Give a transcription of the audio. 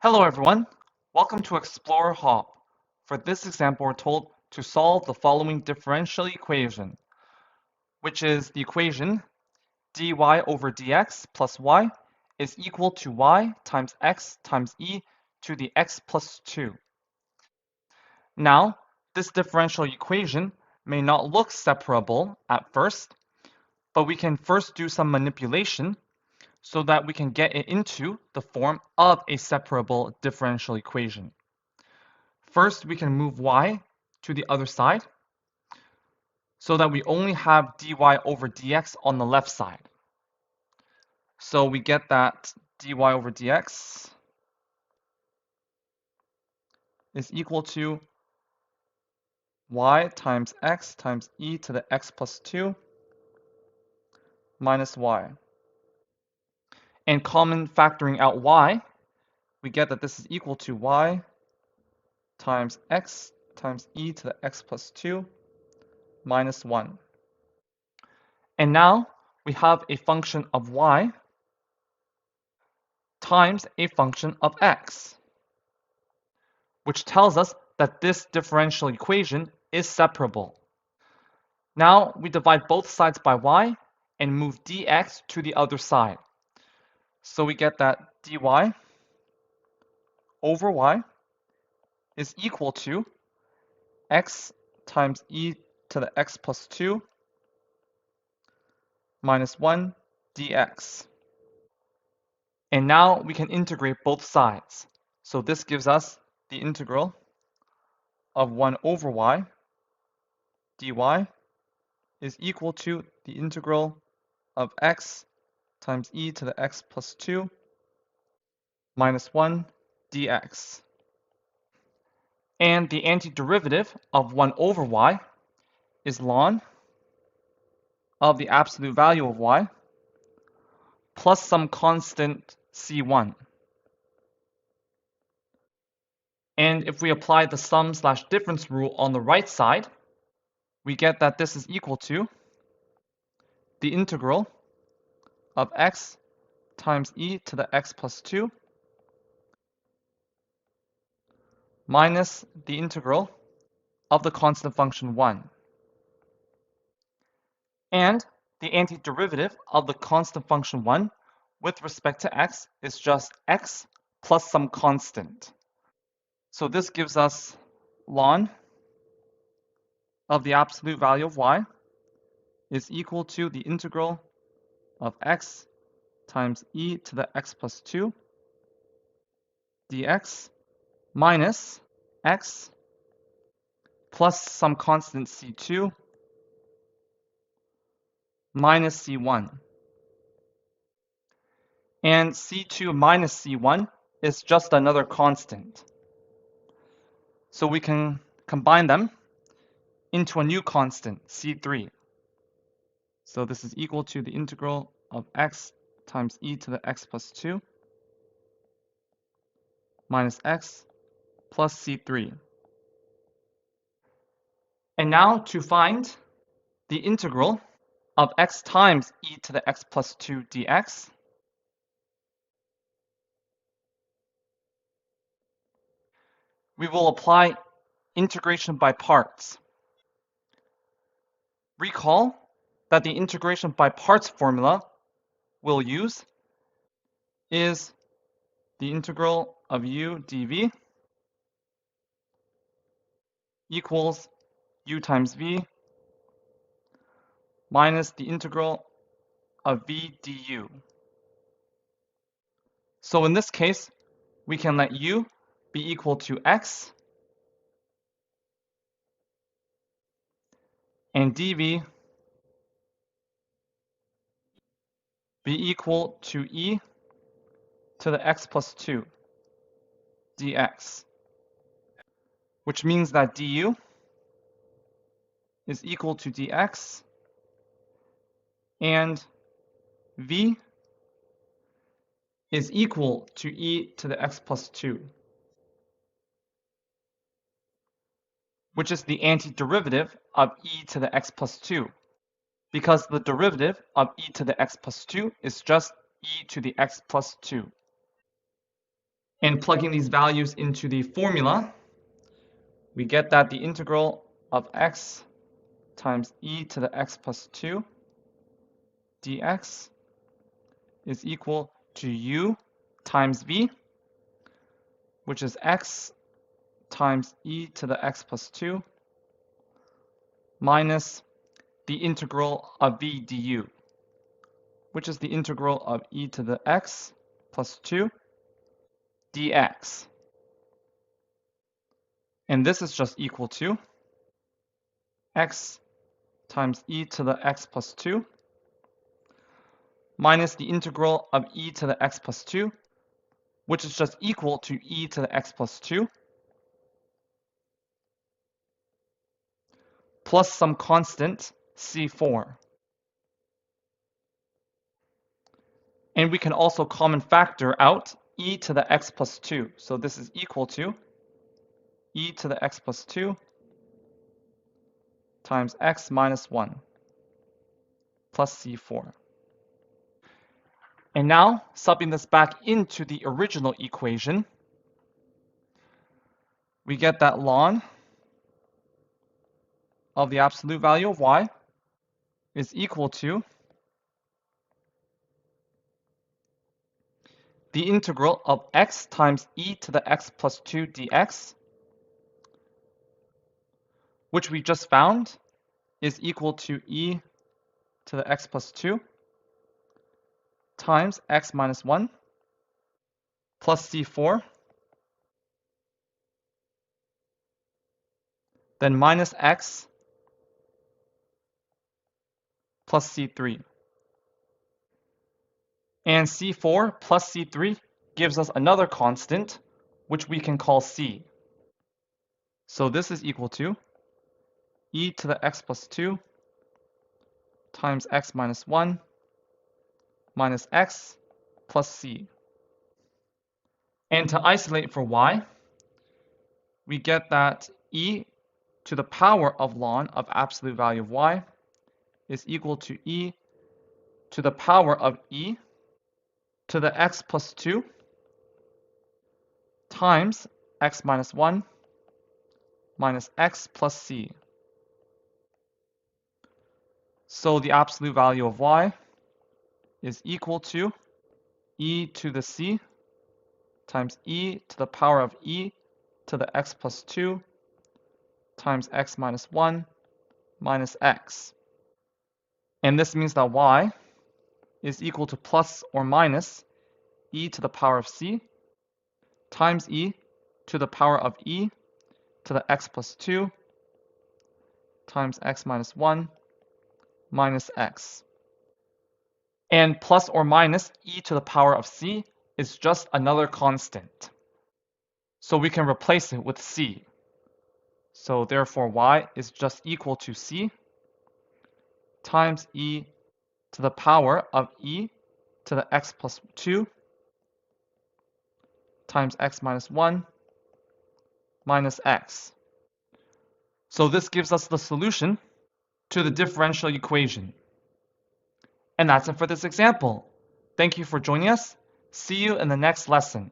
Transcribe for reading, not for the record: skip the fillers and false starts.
Hello everyone, welcome to Explore Hop. For this example, we're told to solve the following differential equation, which is the equation dy over dx plus y is equal to y times x times e to the x plus 2. Now, this differential equation may not look separable at first, but we can first do some manipulation so that we can get it into the form of a separable differential equation. First, we can move y to the other side so that we only have dy over dx on the left side. So we get that dy over dx is equal to y times x times e to the x plus 2 minus y. And common factoring out y, we get that this is equal to y times x times e to the x plus 2 minus 1. And now we have a function of y times a function of x, which tells us that this differential equation is separable. Now we divide both sides by y and move dx to the other side. So we get that dy over y is equal to x times e to the x plus 2 minus 1 dx. And now we can integrate both sides. So this gives us the integral of 1 over y dy is equal to the integral of x times e to the x plus 2 minus 1 dx. And the antiderivative of 1 over y is ln of the absolute value of y plus some constant c1. And if we apply the sum/difference rule on the right side, we get that this is equal to the integral of x times e to the x plus 2 minus the integral of the constant function 1. And the antiderivative of the constant function 1 with respect to x is just x plus some constant. So this gives us ln of the absolute value of y is equal to the integral of x times e to the x plus 2 dx minus x plus some constant c2 minus c1. And c2 minus c1 is just another constant. So we can combine them into a new constant, c3. So this is equal to the integral of x times e to the x plus 2 minus x plus c3. And now to find the integral of x times e to the x plus 2 dx, we will apply integration by parts. Recall that the integration by parts formula we'll use is the integral of u dv equals u times v minus the integral of v du. So in this case, we can let u be equal to x and dv be equal to e to the x plus 2 dx, which means that du is equal to dx and v is equal to e to the x plus 2, which is the antiderivative of e to the x plus 2, because the derivative of e to the x plus 2 is just e to the x plus 2. And plugging these values into the formula, we get that the integral of x times e to the x plus 2 dx is equal to u times v, which is x times e to the x plus 2 minus the integral of v du, which is the integral of e to the x plus 2 dx. And this is just equal to x times e to the x plus 2 minus the integral of e to the x plus 2, which is just equal to e to the x plus 2, plus some constant, c4. And we can also common factor out e to the x plus 2. So this is equal to e to the x plus 2 times x minus 1 plus c4. And now, subbing this back into the original equation, we get that ln of the absolute value of y is equal to the integral of x times e to the x plus 2 dx, which we just found is equal to e to the x plus 2 times x minus 1 plus c4, then minus x plus c3. And c4 plus c3 gives us another constant, which we can call c. So this is equal to e to the x plus 2 times x minus 1 minus x plus c. And to isolate for y, we get that e to the power of ln of absolute value of y is equal to e to the power of e to the x plus 2 times x minus 1 minus x plus c. So the absolute value of y is equal to e to the c times e to the power of e to the x plus 2 times x minus 1 minus x. And this means that y is equal to plus or minus e to the power of c times e to the power of e to the x plus 2 times x minus 1 minus x. And plus or minus e to the power of c is just another constant. So we can replace it with c. So therefore y is just equal to c times e to the power of e to the x plus 2 times x minus 1 minus x. So this gives us the solution to the differential equation. And that's it for this example. Thank you for joining us. See you in the next lesson.